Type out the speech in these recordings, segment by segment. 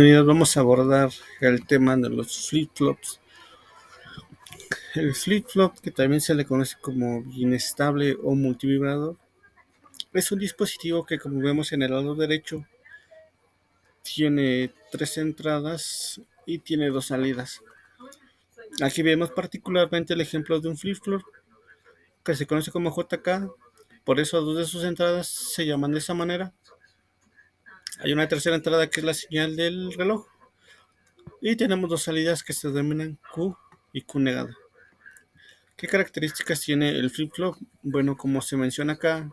Vamos a abordar el tema de los flip-flops. El flip-flop, que también se le conoce como inestable o multivibrador, es un dispositivo que, como vemos en el lado derecho, tiene 3 entradas y tiene 2 salidas. Aquí vemos particularmente el ejemplo de un flip-flop que se conoce como JK. Por eso 2 de sus entradas se llaman de esa manera. Hay una tercera entrada que es la señal del reloj y tenemos 2 salidas que se denominan Q y Q negada. ¿Qué características tiene el flip-flop? Bueno, como se menciona acá,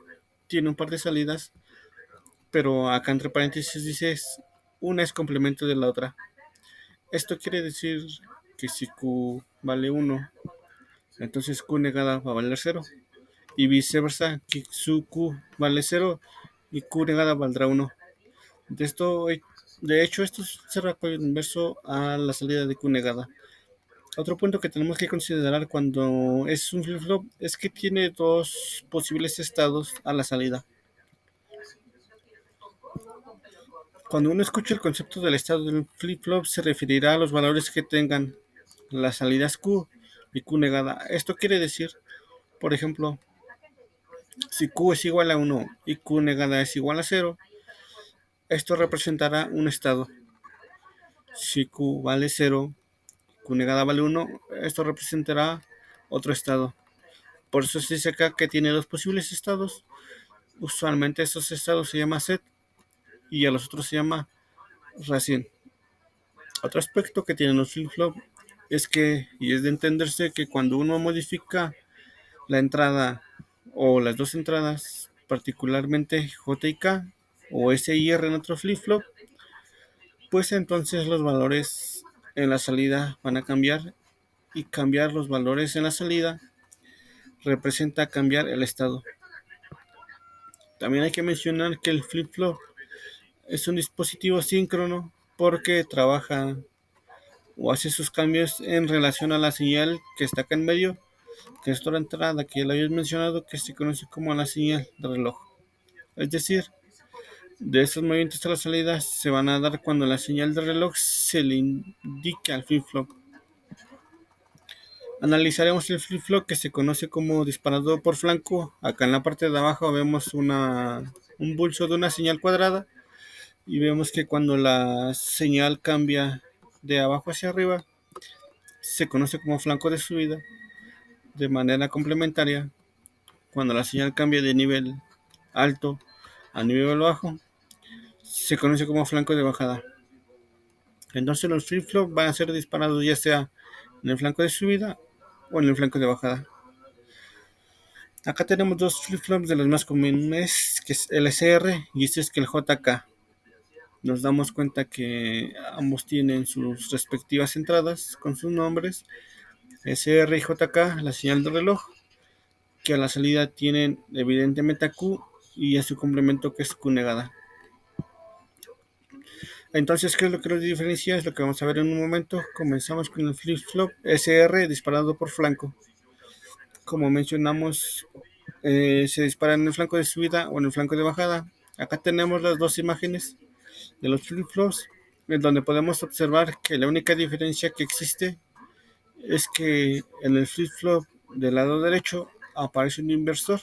tiene un par de salidas, pero acá entre paréntesis dice una es complemento de la otra. Esto quiere decir que si Q vale 1, entonces Q negada va a valer 0. Y viceversa, que su Q vale 0 y Q negada valdrá 1. De hecho, esto se refiere inverso a la salida de Q negada. Otro punto que tenemos que considerar cuando es un flip-flop es que tiene 2 posibles estados a la salida. Cuando uno escucha el concepto del estado del flip-flop, se referirá a los valores que tengan las salidas Q y Q negada. Esto quiere decir, por ejemplo, si Q es igual a 1 y Q negada es igual a 0, esto representará un estado. Si Q vale 0, Q negada vale 1, esto representará otro estado. Por eso se dice acá que tiene 2 posibles estados. Usualmente estos estados se llama set y a los otros se llama racine. Otro aspecto que tienen los flip-flop es que, y es de entenderse que cuando uno modifica la entrada o las 2 entradas, particularmente J y K o S y R en otro flip-flop, pues entonces los valores en la salida van a cambiar, y cambiar los valores en la salida representa cambiar el estado. También hay que mencionar que el flip-flop es un dispositivo síncrono porque trabaja o hace sus cambios en relación a la señal que está acá en medio, que es toda la entrada que ya lo habías mencionado, que se conoce como la señal de reloj. Es decir, de estos movimientos a la salida se van a dar cuando la señal de reloj se le indique al flip-flop. Analizaremos el flip-flop que se conoce como disparador por flanco. Acá en la parte de abajo vemos un pulso de una señal cuadrada y vemos que cuando la señal cambia de abajo hacia arriba se conoce como flanco de subida. De manera complementaria, cuando la señal cambia de nivel alto a nivel bajo se conoce como flanco de bajada. Entonces los flip-flops van a ser disparados ya sea en el flanco de subida o en el flanco de bajada. Acá tenemos 2 flip-flops de los más comunes, que es el SR y este es que el JK. Nos damos cuenta que ambos tienen sus respectivas entradas con sus nombres, SR y JK, la señal de reloj, que a la salida tienen evidentemente a Q y a su complemento que es Q negada. Entonces, ¿qué es lo que los diferencia? Es lo que vamos a ver en un momento. Comenzamos con el flip-flop SR disparado por flanco. Como mencionamos, se dispara en el flanco de subida o en el flanco de bajada. Acá tenemos las 2 imágenes de los flip-flops, en donde podemos observar que la única diferencia que existe es que en el flip-flop del lado derecho aparece un inversor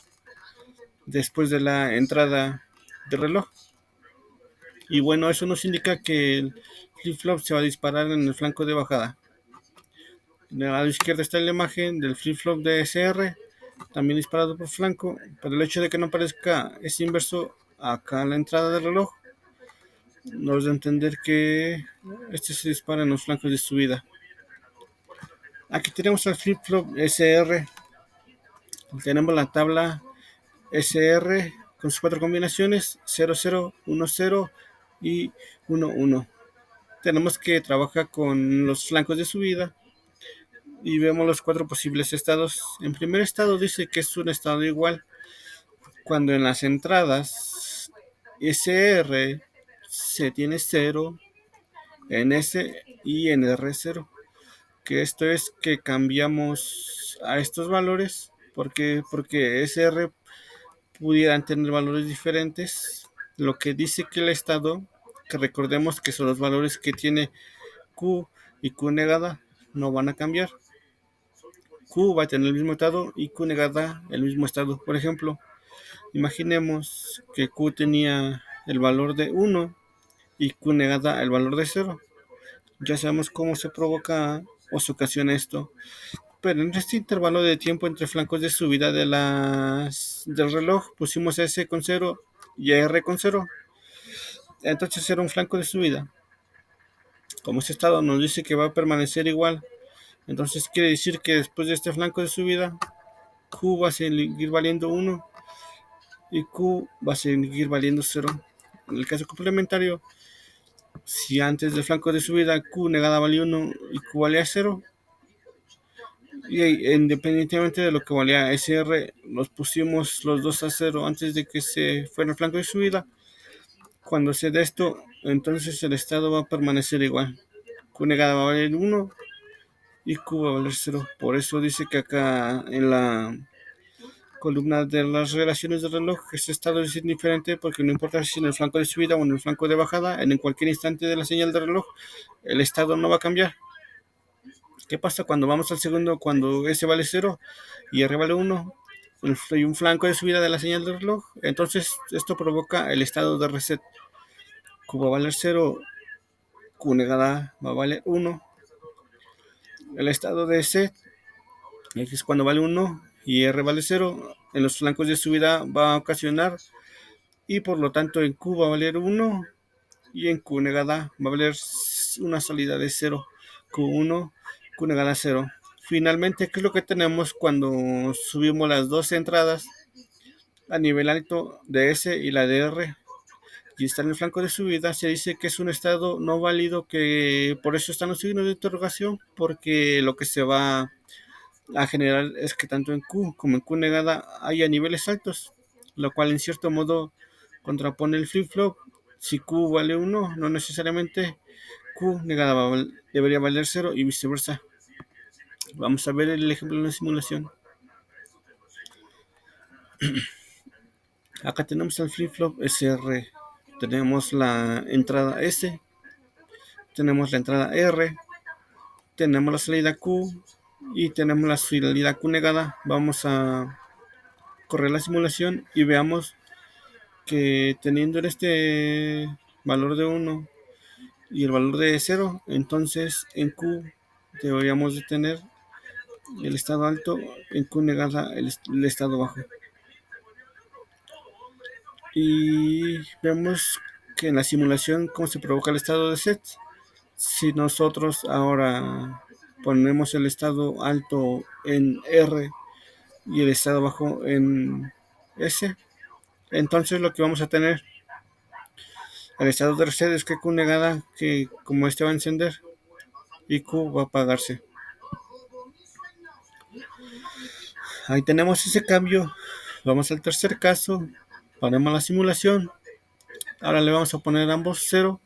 después de la entrada de reloj. Y bueno, eso nos indica que el flip-flop se va a disparar en el flanco de bajada. De lado izquierdo está la imagen del flip-flop de SR, también disparado por flanco, pero el hecho de que no aparezca ese inverso acá en la entrada del reloj nos da a entender que este se dispara en los flancos de subida. Aquí tenemos el flip-flop SR, tenemos la tabla SR con sus 4 combinaciones 0, 0, 1, 0 y 1, 1. Tenemos que trabajar con los flancos de subida y vemos los 4 posibles estados. En primer estado dice que es un estado igual cuando en las entradas SR se tiene 0, en S y en R0, que esto es que cambiamos a estos valores porque SR pudieran tener valores diferentes, lo que dice que el estado que recordemos que son los valores que tiene Q y Q negada, no van a cambiar. Q va a tener el mismo estado y Q negada el mismo estado. Por ejemplo, imaginemos que Q tenía el valor de 1 y Q negada el valor de 0. Ya sabemos cómo se provoca o se ocasiona esto. Pero en este intervalo de tiempo entre flancos de subida del reloj pusimos a S con 0 y a R con 0. Entonces era un flanco de subida. Como este estado nos dice que va a permanecer igual, entonces quiere decir que después de este flanco de subida, Q va a seguir valiendo 1 y Q va a seguir valiendo 0. En el caso complementario, si antes del flanco de subida Q negada valía 1 y Q valía 0, y independientemente de lo que valía SR, los pusimos los dos a 0 antes de que se fuera el flanco de subida. Cuando se dé esto, entonces el estado va a permanecer igual. Q negada va a valer 1 y Q va a valer 0. Por eso dice que acá en la columna de las relaciones del reloj, este estado es indiferente porque no importa si en el flanco de subida o en el flanco de bajada, en cualquier instante de la señal del reloj, el estado no va a cambiar. ¿Qué pasa cuando vamos al segundo? Cuando S vale 0 y R vale 1, hay un flanco de subida de la señal del reloj, entonces esto provoca el estado de reset. Q va a valer 0, Q negada va a valer 1. El estado de S es cuando vale 1 y R vale 0. En los flancos de subida va a ocasionar y por lo tanto en Q va a valer 1 y en Q negada va a valer una salida de 0. Q1, Q negada 0. Finalmente, ¿qué es lo que tenemos cuando subimos las dos entradas a nivel alto de S y la de R? Y está en el flanco de subida, se dice que es un estado no válido, que por eso están los signos de interrogación, porque lo que se va a generar es que tanto en Q como en Q negada haya niveles altos, lo cual en cierto modo contrapone el flip-flop. Si Q vale 1, no necesariamente Q negada debería valer 0 y viceversa. Vamos a ver el ejemplo en la simulación. Acá tenemos el flip-flop SR. Tenemos la entrada S, tenemos la entrada R, tenemos la salida Q y tenemos la salida Q negada. Vamos a correr la simulación y veamos que teniendo este valor de 1 y el valor de 0, entonces en Q deberíamos de tener el estado alto, en Q negada el estado bajo. Y vemos que en la simulación cómo se provoca el estado de set. Si nosotros ahora ponemos el estado alto en R y el estado bajo en S, entonces lo que vamos a tener el estado de reset es que Q negada, que como este va a encender y Q va a apagarse. Ahí tenemos ese cambio. Vamos al tercer caso, ponemos la simulación. Ahora le vamos a poner ambos 0.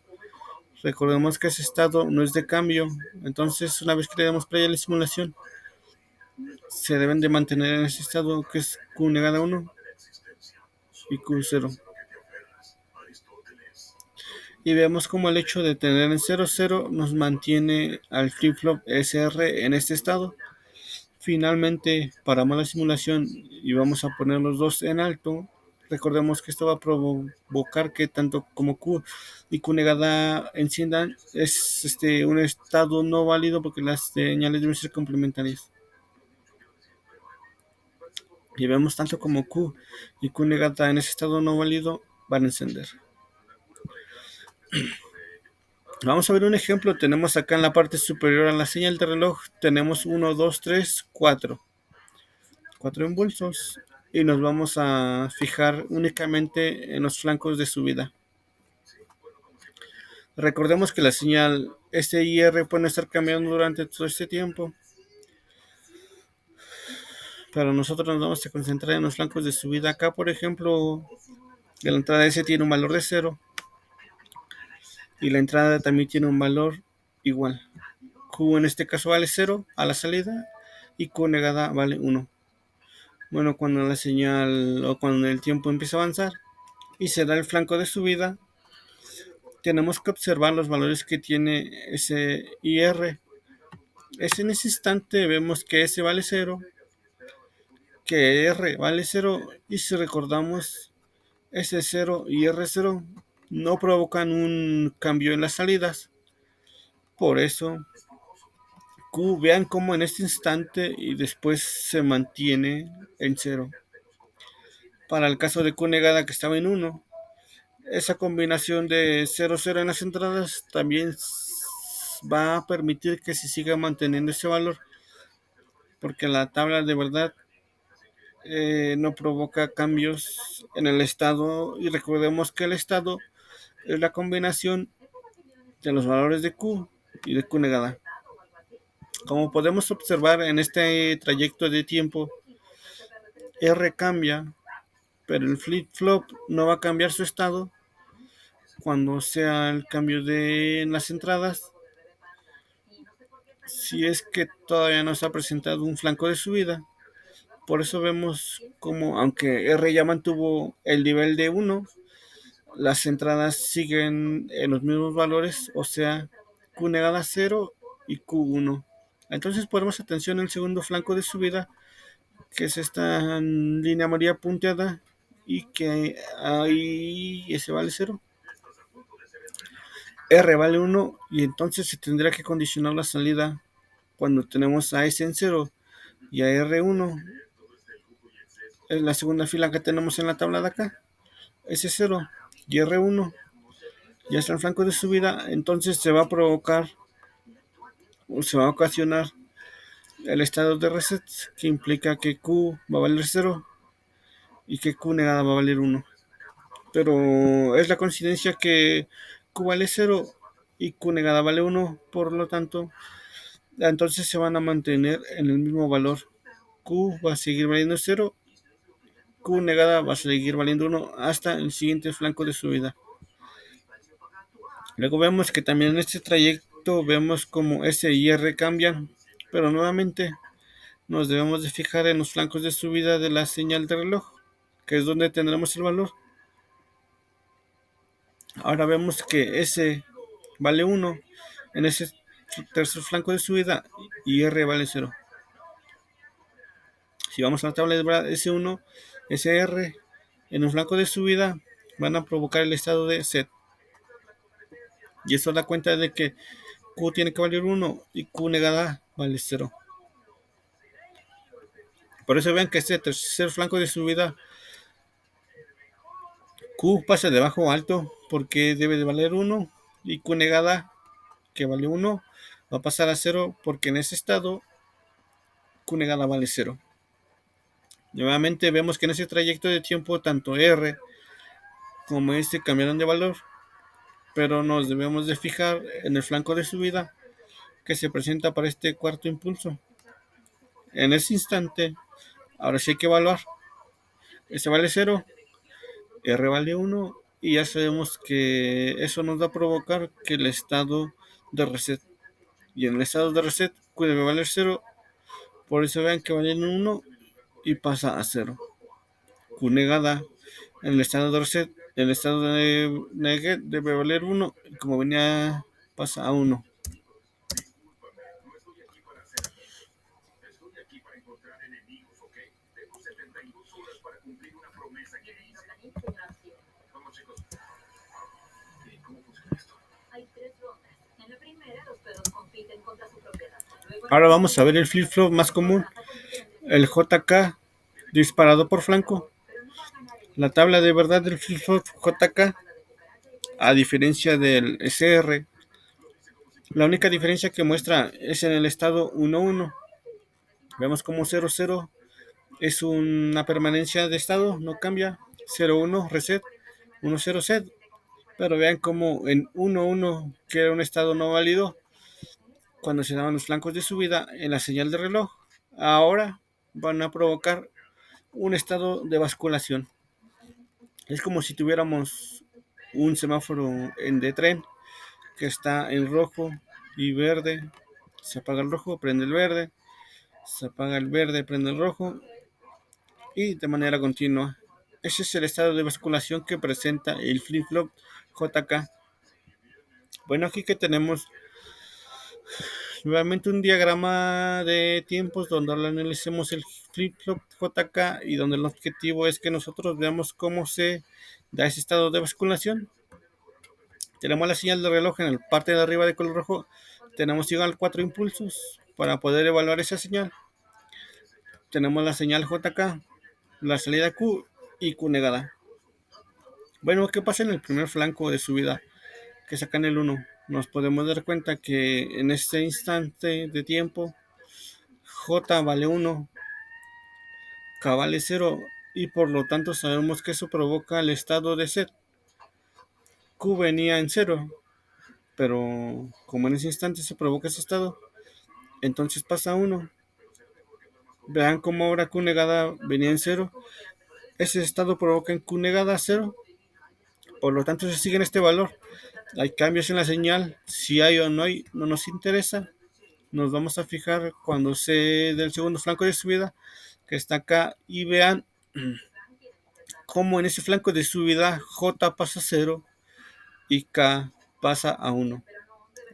Recordemos que ese estado no es de cambio, entonces una vez que le damos play a la simulación, se deben de mantener en ese estado que es Q negada 1 y Q0. Y vemos como el hecho de tener en 0, 0 nos mantiene al flip-flop SR en este estado. Finalmente paramos la simulación y vamos a poner los dos en alto. Recordemos que esto va a provocar que tanto como Q y Q negada enciendan. Es un estado no válido porque las señales deben ser complementarias. Y vemos tanto como Q y Q negada en ese estado no válido van a encender. Vamos a ver un ejemplo. Tenemos acá en la parte superior a la señal de reloj, tenemos 1, 2, 3, 4 impulsos y nos vamos a fijar únicamente en los flancos de subida. Recordemos que la señal S y R pueden estar cambiando durante todo este tiempo, pero nosotros nos vamos a concentrar en los flancos de subida. Acá, por ejemplo, la entrada S tiene un valor de 0 y la entrada también tiene un valor igual. Q en este caso vale 0 a la salida y Q negada vale 1. Bueno, cuando la señal o cuando el tiempo empieza a avanzar y se da el flanco de subida, tenemos que observar los valores que tiene ese IR. En ese instante vemos que S vale 0, que R vale 0, y si recordamos, S0 y R0 no provocan un cambio en las salidas. Por eso, Q, vean cómo en este instante y después se mantiene en 0. Para el caso de Q negada, que estaba en 1, esa combinación de 0, 0 en las entradas también va a permitir que se siga manteniendo ese valor, porque la tabla de verdad no provoca cambios en el estado, y recordemos que el estado es la combinación de los valores de Q y de Q negada. Como podemos observar en este trayecto de tiempo, R cambia, pero el flip-flop no va a cambiar su estado cuando sea el cambio de las entradas, si es que todavía no se ha presentado un flanco de subida. Por eso vemos como, aunque R ya mantuvo el nivel de 1, las entradas siguen en los mismos valores, o sea, Q negada 0 y Q1. Entonces ponemos atención al segundo flanco de subida, que es esta línea amarilla punteada, y que ahí ese vale 0. R vale 1, y entonces se tendrá que condicionar la salida cuando tenemos a S en 0 y a R1 en la segunda fila que tenemos en la tabla de acá, S0 y R1 ya está el flanco de subida. Entonces se va a provocar o se va a ocasionar el estado de reset, que implica que Q va a valer 0 y que Q negada va a valer 1. Pero es la coincidencia que Q vale 0 y Q negada vale 1, por lo tanto, entonces se van a mantener en el mismo valor. Q va a seguir valiendo 0, Q negada va a seguir valiendo 1 hasta el siguiente flanco de subida. Luego vemos que también en este trayecto vemos como S y R cambian, pero nuevamente nos debemos de fijar en los flancos de subida de la señal de reloj, que es donde tendremos el valor. Ahora vemos que S vale 1 en ese tercer flanco de subida y R vale 0. Si vamos a la tabla de verdad, S1, SR en un flanco de subida van a provocar el estado de set. Y eso da cuenta de que Q tiene que valer 1 y Q negada vale 0. Por eso vean que este tercer flanco de subida, Q pasa de bajo a alto porque debe de valer 1, y Q negada, que vale 1, va a pasar a 0 porque en ese estado Q negada vale 0. Nuevamente vemos que en ese trayecto de tiempo tanto R como este cambiaron de valor, pero nos debemos de fijar en el flanco de subida que se presenta para este cuarto impulso. En ese instante, ahora sí hay que evaluar. S vale 0, R vale 1, y ya sabemos que eso nos va a provocar que el estado de reset. Y en el estado de reset Q debe valer 0, por eso vean que vale 1 y pasa a 0. Q negada en el estado de reset, en el estado de neget debe valer 1, y como venía pasa a 1. Ahora vamos a ver el flip-flop más común, el JK disparado por flanco. La tabla de verdad del flip-flop JK, a diferencia del SR, la única diferencia que muestra es en el estado 1-1. Vemos como 0-0 es una permanencia de estado, no cambia. 0-1 reset, 1-0 set. Pero vean como en 1-1, que era un estado no válido, cuando se daban los flancos de subida en la señal de reloj, ahora van a provocar un estado de basculación. Es como si tuviéramos un semáforo de tren que está en rojo y verde. Se apaga el rojo, prende el verde, se apaga el verde, prende el rojo, y de manera continua. Ese es el estado de basculación que presenta el flip-flop JK. Bueno, aquí que tenemos nuevamente un diagrama de tiempos donde analicemos el flip-flop JK y donde el objetivo es que nosotros veamos cómo se da ese estado de basculación. Tenemos la señal de reloj en la parte de arriba de color rojo. Tenemos igual 4 impulsos para poder evaluar esa señal. Tenemos la señal JK, la salida Q y Q negada. Bueno, ¿qué pasa en el primer flanco de subida que sacan el 1? Nos podemos dar cuenta que en este instante de tiempo J vale 1, K vale 0 y por lo tanto sabemos que eso provoca el estado de set. Q venía en 0, pero como en ese instante se provoca ese estado, entonces pasa a 1. Vean cómo ahora Q negada venía en 0. Ese estado provoca en Q negada 0. Por lo tanto se sigue en este valor. Hay cambios en la señal. Si hay o no hay, no nos interesa. Nos vamos a fijar cuando se del segundo flanco de subida, que está acá, y vean cómo en ese flanco de subida J pasa a 0 y K pasa a 1.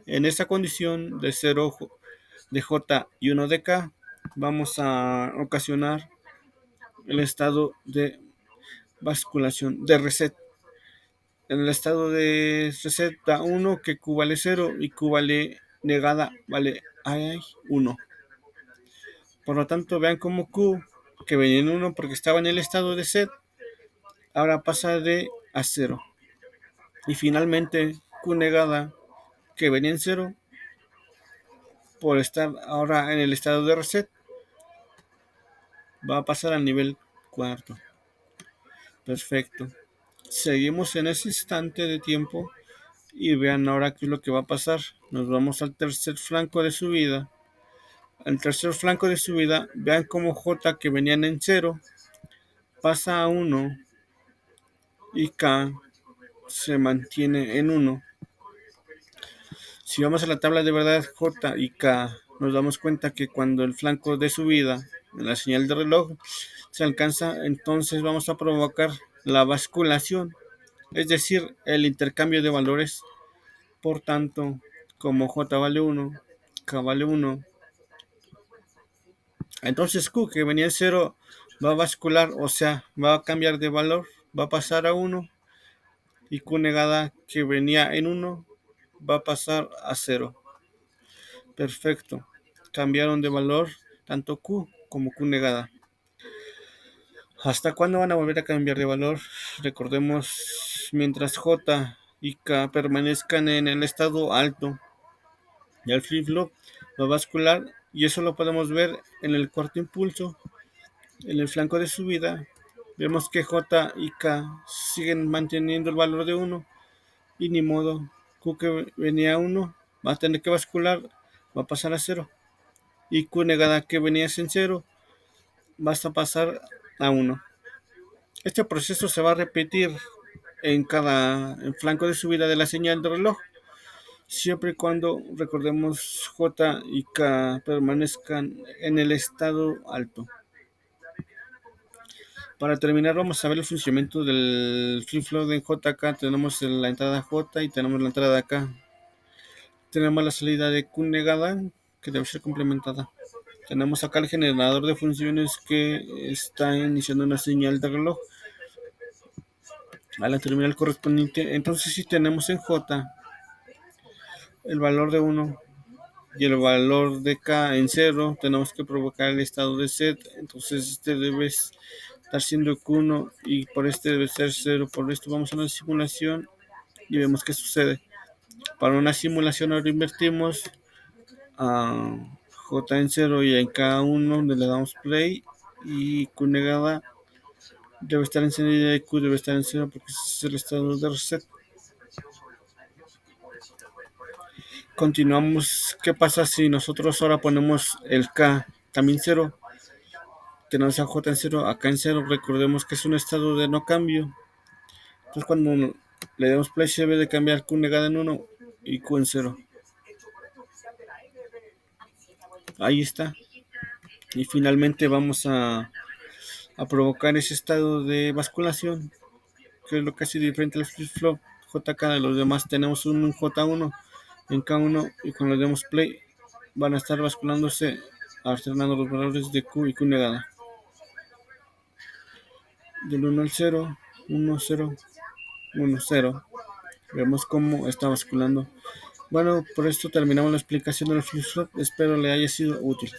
En esa condición de 0 de J y 1 de K, vamos a ocasionar el estado de basculación de reset. En el estado de reset da 1, que Q vale 0 y Q vale negada vale 1. Por lo tanto, vean cómo Q, que venía en 1 porque estaba en el estado de set, ahora pasa de a 0. Y finalmente, Q negada, que venía en 0, por estar ahora en el estado de reset, va a pasar al nivel cuarto. Perfecto. Seguimos en ese instante de tiempo y vean ahora qué es lo que va a pasar. Nos vamos al tercer flanco de subida. Al tercer flanco de subida, vean cómo J, que venían en 0, pasa a 1 y K se mantiene en 1. Si vamos a la tabla de verdad J y K, nos damos cuenta que cuando el flanco de subida, en la señal de reloj, se alcanza, entonces vamos a provocar la basculación, es decir, el intercambio de valores. Por tanto, como J vale 1, K vale 1, entonces Q, que venía en 0, va a bascular, o sea, va a cambiar de valor, va a pasar a 1, y Q negada, que venía en 1, va a pasar a 0. Perfecto. Cambiaron de valor tanto Q como Q negada. ¿Hasta cuándo van a volver a cambiar de valor? Recordemos, mientras J y K permanezcan en el estado alto y el flip-flop va a bascular, y eso lo podemos ver en el cuarto impulso, en el flanco de subida. Vemos que J y K siguen manteniendo el valor de 1 y ni modo, Q, que venía a 1, va a tener que bascular, va a pasar a 0, y Q negada, que venía en 0, va a pasar a 1. Este proceso se va a repetir en cada flanco de subida de la señal de reloj, siempre y cuando, recordemos, J y K permanezcan en el estado alto. Para terminar, vamos a ver el funcionamiento del flip-flop de JK. Tenemos la entrada J y tenemos la entrada K. Tenemos la salida de Q negada, que debe ser complementada. Tenemos acá el generador de funciones que está iniciando una señal de reloj a la terminal correspondiente. Entonces, si tenemos en J el valor de 1 y el valor de K en 0, tenemos que provocar el estado de set. Entonces, este debe estar siendo Q1 y por este debe ser 0. Por esto vamos a una simulación y vemos qué sucede. Para una simulación ahora invertimos a J en 0 y en K1, donde le damos play, y Q negada debe estar encendida y Q debe estar en 0 porque ese es el estado de reset. Continuamos. ¿Qué pasa si nosotros ahora ponemos el K también 0? Tenemos a J en 0, acá en 0. Recordemos que es un estado de no cambio. Entonces, cuando le damos play, se debe de cambiar Q negada en 1 y Q en 0. Ahí está. Y finalmente vamos a provocar ese estado de basculación, que es lo que hace diferente al flip-flop JK de los demás. Tenemos un J1 en K1 y cuando le demos play van a estar basculándose alternando los valores de Q y Q negada. Del 1 al 0, 1, 0, 1, 0. Vemos cómo está basculando. Bueno, por esto terminamos la explicación del flip-flop. Espero le haya sido útil.